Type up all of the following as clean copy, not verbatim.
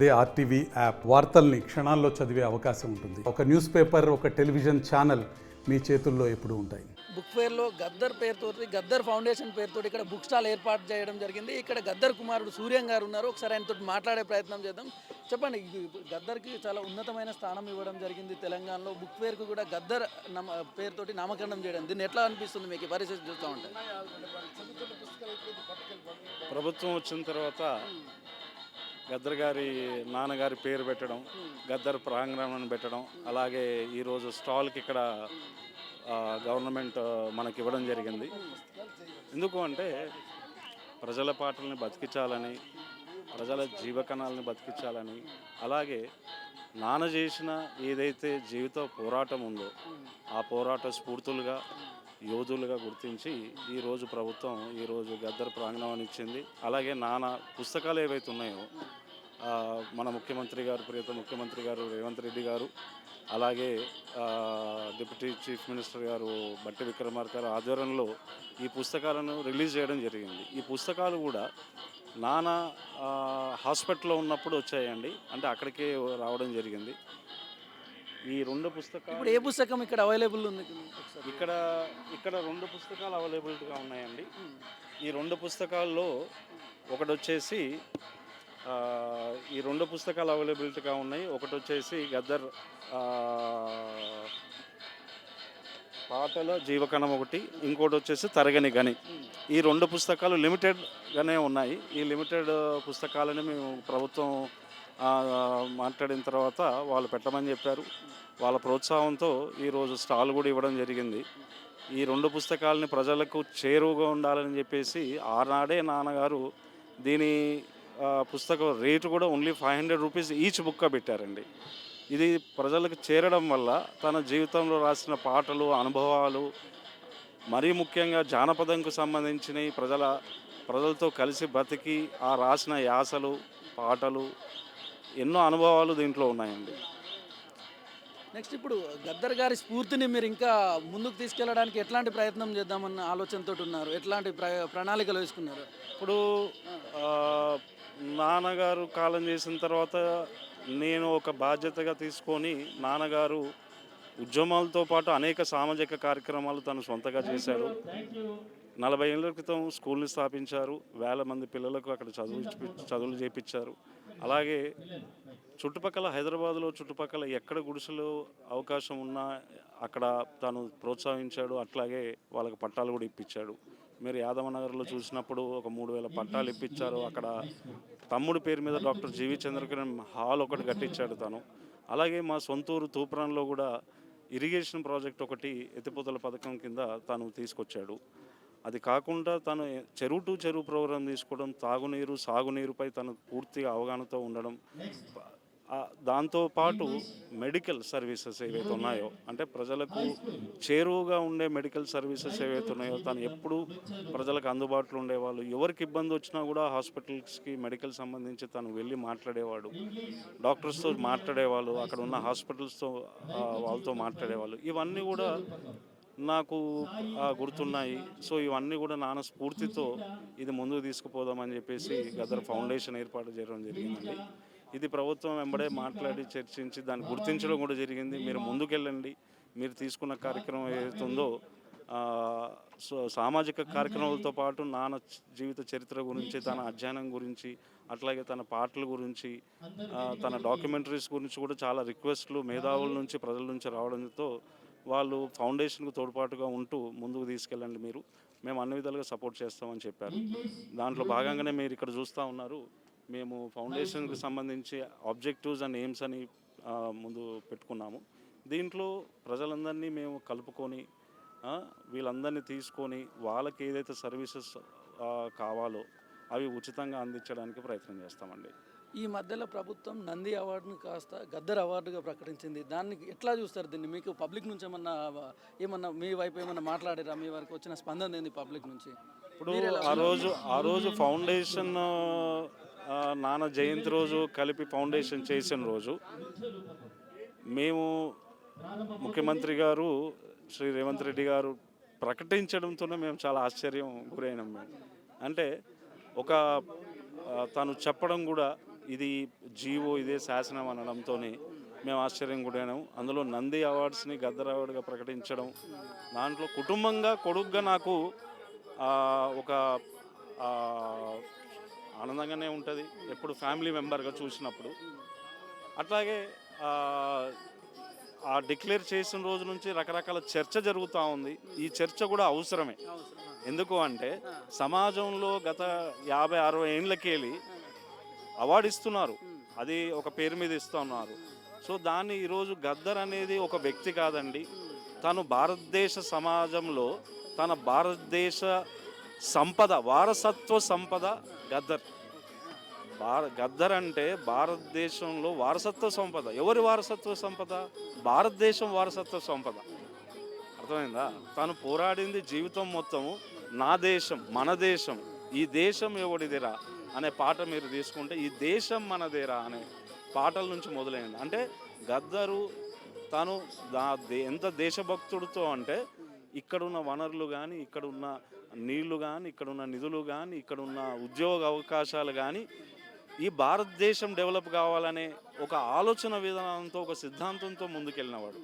అదే RTV app వార్తల్ని క్షణాల్లో చదివే అవకాశం ఉంటుంది. ఒక న్యూస్ పేపర్, ఒక టెలివిజన్ ఛానల్ మీ చేతుల్లో ఎప్పుడూ ఉంటాయి. బుక్ ఫేర్లో గద్దర్ పేరుతోటి, గద్దర్ ఫౌండేషన్ పేరుతోటి ఇక్కడ బుక్ స్టాల్ ఏర్పాటు చేయడం జరిగింది. ఇక్కడ గద్దర్ కుమారుడు సూర్యం గారు ఉన్నారు. ఒకసారి ఆయనతో మాట్లాడే ప్రయత్నం చేద్దాం. చెప్పండి, గద్దర్కి చాలా ఉన్నతమైన స్థానం ఇవ్వడం జరిగింది తెలంగాణలో. బుక్ ఫేర్కు కూడా గద్దర్ పేరుతోటి నామకరణం చేయడం, దీన్ని ఎట్లా అనిపిస్తుంది మీకు ఈ పరిస్థితి చూస్తూ ఉంటే? ప్రభుత్వం వచ్చిన తర్వాత గద్దర్ గారి నాన్నగారి పేరు పెట్టడం, గద్దర్ ప్రాంగణం పెట్టడం, అలాగే ఈరోజు స్టాల్కి ఇక్కడ గవర్నమెంట్ మనకి ఇవ్వడం జరిగింది. ఎందుకు అంటే ప్రజల పాటల్ని బతికించాలని, ప్రజల జీవకణాలని బతికించాలని, అలాగే నాన్న చేసిన ఏదైతే జీవిత పోరాటం ఉందో ఆ పోరాట స్ఫూర్తులుగా, యోధులుగా గుర్తించి ఈరోజు ప్రభుత్వం ఈరోజు గద్దర్ ప్రాంగణం ఇచ్చింది. అలాగే నాన్న పుస్తకాలు ఏవైతే ఉన్నాయో మన ముఖ్యమంత్రి గారు, ప్రియత ముఖ్యమంత్రి గారు రేవంత్ రెడ్డి గారు, అలాగే డిప్యూటీ చీఫ్ మినిస్టర్ గారు బట్టి విక్రమార్క గారు ఆధ్వర్యంలో ఈ పుస్తకాలను రిలీజ్ చేయడం జరిగింది. ఈ పుస్తకాలు కూడా నాన్న హాస్పిటల్లో ఉన్నప్పుడు వచ్చాయండి, అంటే అక్కడికే రావడం జరిగింది. ఈ రెండు పుస్తకాలు ఇప్పుడు ఏ పుస్తకం ఇక్కడ అవైలబుల్ ఉంది? ఇక్కడ రెండు పుస్తకాలు అవైలబుల్గా ఉన్నాయండి. ఈ రెండు పుస్తకాల్లో ఒకటి వచ్చేసి ఈ రెండు పుస్తకాలు అవైలబిలిటీగా ఉన్నాయి. ఒకటి వచ్చేసి గద్దర్ పాటల జీవకణం ఒకటి, ఇంకోటి వచ్చేసి తరగని గని. ఈ రెండు పుస్తకాలు లిమిటెడ్గానే ఉన్నాయి. ఈ లిమిటెడ్ పుస్తకాలని మేము ప్రభుత్వం మాట్లాడిన తర్వాత వాళ్ళు పెట్టమని చెప్పారు. వాళ్ళ ప్రోత్సాహంతో ఈరోజు స్టాల్ కూడా ఇవ్వడం జరిగింది. ఈ రెండు పుస్తకాలని ప్రజలకు చేరువగా ఉండాలని చెప్పేసి ఆనాడే నాన్నగారు దీని పుస్తకం రేటు కూడా ఓన్లీ 500 రూపీస్ ఈచ్ బుక్గా పెట్టారండి. ఇది ప్రజలకు చేరడం వల్ల తన జీవితంలో రాసిన పాటలు, అనుభవాలు, మరీ ముఖ్యంగా జానపదంకు సంబంధించినవి, ప్రజలతో కలిసి బతికి ఆ రాసిన యాసలు, పాటలు, ఎన్నో అనుభవాలు దీంట్లో ఉన్నాయండి. నెక్స్ట్, ఇప్పుడు గద్దర్ గారి స్ఫూర్తిని మీరు ఇంకా ముందుకు తీసుకెళ్ళడానికి ఎట్లాంటి ప్రయత్నం చేద్దామన్న ఆలోచనతో ఉన్నారు? ఎట్లాంటి ప్రణాళికలు వేసుకున్నారు? ఇప్పుడు నాన్నగారు కాలం చేసిన తర్వాత నేను ఒక బాధ్యతగా తీసుకొని, నాన్నగారు ఉద్యమాలతో పాటు అనేక సామాజిక కార్యక్రమాలు తను సొంతగా చేశారు. 40 ఏళ్ళ క్రితం స్కూల్ని స్థాపించారు. వేల మంది పిల్లలకు అక్కడ చదువులు చేపించారు. అలాగే చుట్టుపక్కల హైదరాబాద్లో చుట్టుపక్కల ఎక్కడ గుడిసెలు అవకాశం ఉన్నా అక్కడ తను ప్రోత్సహించాడు. అట్లాగే వాళ్ళకి పట్టాలు కూడా ఇప్పించాడు. మీరు యాదవనగర్లో చూసినప్పుడు ఒక 3000 పట్టాలు ఇప్పించారు. అక్కడ తమ్ముడి పేరు మీద డాక్టర్ జీవి చంద్రకిరణ్ హాల్ ఒకటి కట్టించాడు తను. అలాగే మా సొంతూరు తూప్రాన్లో కూడా ఇరిగేషన్ ప్రాజెక్ట్ ఒకటి ఎత్తిపోతల పథకం కింద తను తీసుకొచ్చాడు. అది కాకుండా తను చెరువు టు చెరువు ప్రోగ్రాం తీసుకోవడం, తాగునీరు, సాగునీరుపై తను పూర్తిగా అవగాహనతో ఉండడం, దాంతోపాటు మెడికల్ సర్వీసెస్ ఏవైతే ఉన్నాయో, అంటే ప్రజలకు చేరువుగా ఉండే మెడికల్ సర్వీసెస్ ఏవైతే ఉన్నాయో తను ఎప్పుడూ ప్రజలకు అందుబాటులో ఉండేవాళ్ళు. ఎవరికి ఇబ్బంది వచ్చినా కూడా హాస్పిటల్స్కి మెడికల్ సంబంధించి తను వెళ్ళి మాట్లాడేవాడు. డాక్టర్స్తో మాట్లాడేవాళ్ళు, అక్కడ ఉన్న హాస్పిటల్స్తో వాళ్ళతో మాట్లాడేవాళ్ళు. ఇవన్నీ కూడా నాకు గుర్తున్నాయి. సో ఇవన్నీ కూడా నాన్న స్ఫూర్తితో ఇది ముందుకు తీసుకుపోదామని చెప్పేసి గద్దర్ ఫౌండేషన్ ఏర్పాటు చేయడం జరిగిందండి. ఇది ప్రభుత్వం వెంబడే మాట్లాడి చర్చించి దాన్ని గుర్తించడం కూడా జరిగింది. మీరు ముందుకెళ్ళండి, మీరు తీసుకున్న కార్యక్రమం ఏదైతుందో సామాజిక కార్యక్రమాలతో పాటు నాన్న జీవిత చరిత్ర గురించి, తన అధ్యయనం గురించి, అట్లాగే తన పాటల గురించి, తన డాక్యుమెంటరీస్ గురించి కూడా చాలా రిక్వెస్ట్లు మేధావుల నుంచి, ప్రజల నుంచి రావడంతో వాళ్ళు ఫౌండేషన్కు తోడ్పాటుగా ఉంటూ ముందుకు తీసుకెళ్ళండి, మేము అన్ని విధాలుగా సపోర్ట్ చేస్తామని చెప్పారు. దాంట్లో భాగంగానే మీరు ఇక్కడ చూస్తూ ఉన్నారు. మేము ఫౌండేషన్కి సంబంధించి ఆబ్జెక్టివ్స్ అండ్ ఎయిమ్స్ అని ముందు పెట్టుకున్నాము. దీంట్లో ప్రజలందరినీ మేము కలుపుకొని, వీళ్ళందరినీ తీసుకొని వాళ్ళకి ఏదైతే సర్వీసెస్ కావాలో అవి ఉచితంగా అందించడానికి ప్రయత్నం చేస్తామండి. ఈ మధ్యలో ప్రభుత్వం నంది అవార్డును కాస్త గద్దర్ అవార్డుగా ప్రకటించింది. దాన్ని ఎట్లా చూస్తారు? దీన్ని మీకు పబ్లిక్ నుంచి ఏమన్నా మీ వైపు ఏమన్నా మాట్లాడారా? మీ వరకు వచ్చిన స్పందన ఏంది పబ్లిక్ నుంచి? ఇప్పుడు ఆ రోజు ఫౌండేషన్ నాన్న జయంతి రోజు కలిపి ఫౌండేషన్ చేసిన రోజు మేము ముఖ్యమంత్రి గారు శ్రీ రేవంత్ రెడ్డి గారు ప్రకటించడంతోనే మేము చాలా ఆశ్చర్యం గురైనాం. మేము అంటే ఒక తను చెప్పడం కూడా ఇది జీవో ఇదే శాసనం అనడంతో మేము ఆశ్చర్యం కూడాము. అందులో నంది అవార్డ్స్ని గద్దర్ అవార్డుగా ప్రకటించడం, దాంట్లో కుటుంబంగా కొడుగ్గా నాకు ఒక ఆనందంగానే ఉంటుంది ఎప్పుడు ఫ్యామిలీ మెంబర్గా చూసినప్పుడు. అట్లాగే ఆ డిక్లేర్ చేసిన రోజు నుంచి రకరకాల చర్చ జరుగుతూ ఉంది. ఈ చర్చ కూడా అవసరమే. ఎందుకు అంటే సమాజంలో గత 50-60 ఏళ్ళకెళ్ళి అవార్డు ఇస్తున్నారు, అది ఒక పేరు మీద ఇస్తున్నారు. సో దాన్ని ఈరోజు గద్దర్ అనేది ఒక వ్యక్తి కాదండి, తను భారతదేశ సమాజంలో తన భారతదేశ సంపద, వారసత్వ సంపద గద్దర్. గద్దర్ అంటే భారతదేశంలో వారసత్వ సంపద. ఎవరి వారసత్వ సంపద? భారతదేశం వారసత్వ సంపద. అర్థమైందా? తాను పోరాడింది జీవితం మొత్తము నా దేశం, మన దేశం, ఈ దేశం ఎవడిదిరా అనే పాట మీరు తీసుకుంటే ఈ దేశం మనదేరా అనే పాటల నుంచి మొదలైంది. అంటే గద్దరు తాను ఎంత దేశభక్తుడితో అంటే ఇక్కడున్న వనరులు కానీ, ఇక్కడున్న నీళ్లు కానీ, ఇక్కడున్న నిధులు కానీ, ఇక్కడున్న ఉద్యోగ అవకాశాలు కానీ ఈ భారతదేశం డెవలప్ కావాలనే ఒక ఆలోచన విధానంతో, ఒక సిద్ధాంతంతో ముందుకెళ్ళినవాడు.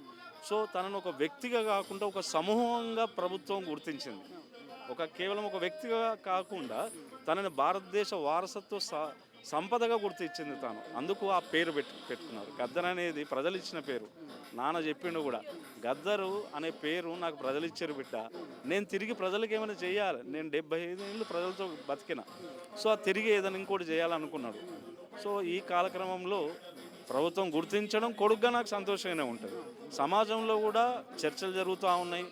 సో తనను ఒక వ్యక్తిగా కాకుండా ఒక సమూహంగా ప్రభుత్వం గుర్తించింది. కేవలం ఒక వ్యక్తిగా కాకుండా తనని భారతదేశ వారసత్వ సంపదగా గుర్తించింది తాను. అందుకు ఆ పేరు పెట్టుకున్నారు. గద్దర్ అనేది ప్రజలు ఇచ్చిన పేరు. నాన్న చెప్పిండు కూడా, గద్దరు అనే పేరు నాకు ప్రజలు ఇచ్చారు బిడ్డ, నేను తిరిగి ప్రజలకు ఏమైనా చేయాలి, నేను 75 ఏళ్ళు ప్రజలతో బతికిన, సో ఆ తిరిగి ఏదైనా ఇంకోటి చేయాలనుకున్నాడు. సో ఈ కాలక్రమంలో ప్రభుత్వం గుర్తించడం కొడుగ్గా నాకు సంతోషంగానే ఉంటుంది. సమాజంలో కూడా చర్చలు జరుగుతూ ఉన్నాయి.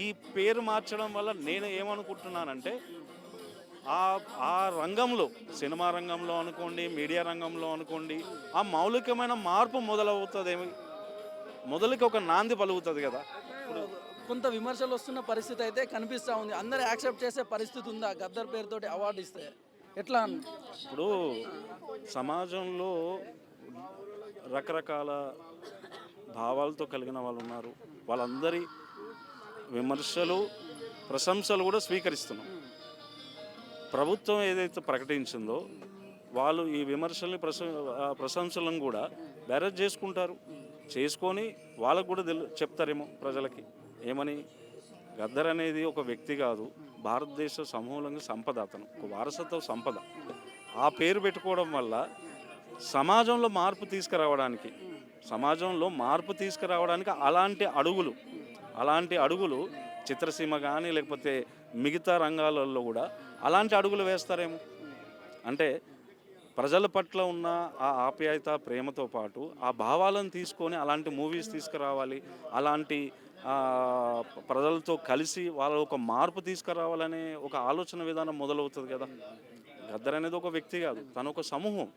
ఈ పేరు మార్చడం వల్ల నేను ఏమనుకుంటున్నానంటే ఆ రంగంలో, సినిమా రంగంలో అనుకోండి, మీడియా రంగంలో అనుకోండి, ఆ మౌలికమైన మార్పు మొదలవుతుందేమి, మొదలుకి ఒక నాంది పలుకుతుంది కదా. కొంత విమర్శలు వస్తున్న పరిస్థితి అయితే కనిపిస్తూ ఉంది. అందరూ యాక్సెప్ట్ చేసే పరిస్థితి ఉందా గద్దర్ పేరుతోటి అవార్డు ఇస్తే? ఎట్లా? ఇప్పుడు సమాజంలో రకరకాల భావాలతో కలిగిన వాళ్ళు ఉన్నారు. వాళ్ళందరి విమర్శలు, ప్రశంసలు కూడా స్వీకరిస్తున్నాం. ప్రభుత్వం ఏదైతే ప్రకటించిందో వాళ్ళు ఈ విమర్శల్ని ప్రశంసలను కూడా బ్యారేజ్ చేసుకొని వాళ్ళకు కూడా చెప్తారేమో ప్రజలకి ఏమని, గద్దర్ అనేది ఒక వ్యక్తి కాదు, భారతదేశ సమూలంగా సంపద, అతను ఒక వారసత్వ సంపద. ఆ పేరు పెట్టుకోవడం వల్ల సమాజంలో మార్పు తీసుకురావడానికి అలాంటి అడుగులు చిత్రసీమ కానీ లేకపోతే మిగతా రంగాలలో కూడా అలాంటి అడుగులు వేస్తారేమో. అంటే ప్రజల పట్ల ఉన్న ఆ ఆప్యాయత, ప్రేమతో పాటు ఆ భావాలను తీసుకొని అలాంటి మూవీస్ తీసుకురావాలి, అలాంటి ప్రజలతో కలిసి వాళ్ళ ఒక మార్పు తీసుకురావాలనే ఒక ఆలోచన విధానం మొదలవుతుంది కదా. గద్దర్ అనేది ఒక వ్యక్తి కాదు, తను ఒక సమూహం.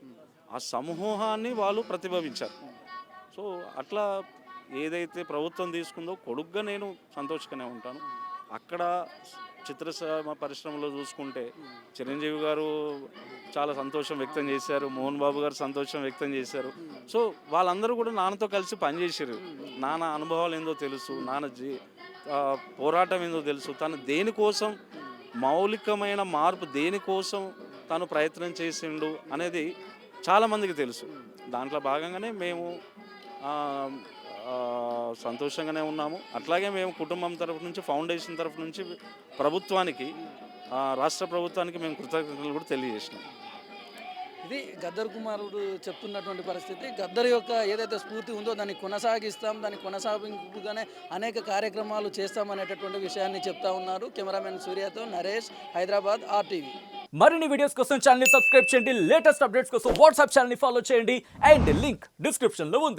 ఆ సమూహాన్ని వాళ్ళు ప్రతిభవించారు. సో అట్లా ఏదైతే ప్రభుత్వం తీసుకుందో కొడుగ్గా నేను సంతోషంగానే ఉంటాను. అక్కడ చిత్రసీమ పరిశ్రమలో చూసుకుంటే చిరంజీవి గారు చాలా సంతోషం వ్యక్తం చేశారు, మోహన్ బాబు గారు సంతోషం వ్యక్తం చేశారు. సో వాళ్ళందరూ కూడా నాన్నతో కలిసి పనిచేశారు. నాన్న అనుభవాలు ఏందో తెలుసు, పోరాటం ఏందో తెలుసు, తను దేనికోసం మౌలికమైన మార్పు దేనికోసం తను ప్రయత్నం చేసిండు అనేది చాలామందికి తెలుసు. దాంట్లో భాగంగానే మేము సంతోషంగానే ఉన్నాము. అట్లాగే మేము కుటుంబం తరఫు నుంచి, ఫౌండేషన్ తరఫు నుంచి ప్రభుత్వానికి, రాష్ట్ర ప్రభుత్వానికి మేము కృతజ్ఞతలు కూడా తెలియజేసినాం. ఇది గద్దర్ కుమారుడు చెప్తున్నటువంటి పరిస్థితి. గద్దర్ యొక్క ఏదైతే స్ఫూర్తి ఉందో దాన్ని కొనసాగిస్తాం, దాన్ని కొనసాగింపుగానే అనేక కార్యక్రమాలు చేస్తామనేటటువంటి విషయాన్ని చెప్తా ఉన్నారు. కెమెరామెన్ సూర్యతో నరేష్, హైదరాబాద్, RTV. మరిన్ని వీడియోస్ కోసం ఛానల్ ని సబ్స్క్రైబ్ చేయండి, లేటెస్ట్ అప్డేట్స్ కోసం వాట్సాప్ ఛానల్ ని ఫాలో చేయండి, అండ్ లింక్ డిస్క్రిప్షన్ లో ఉంది.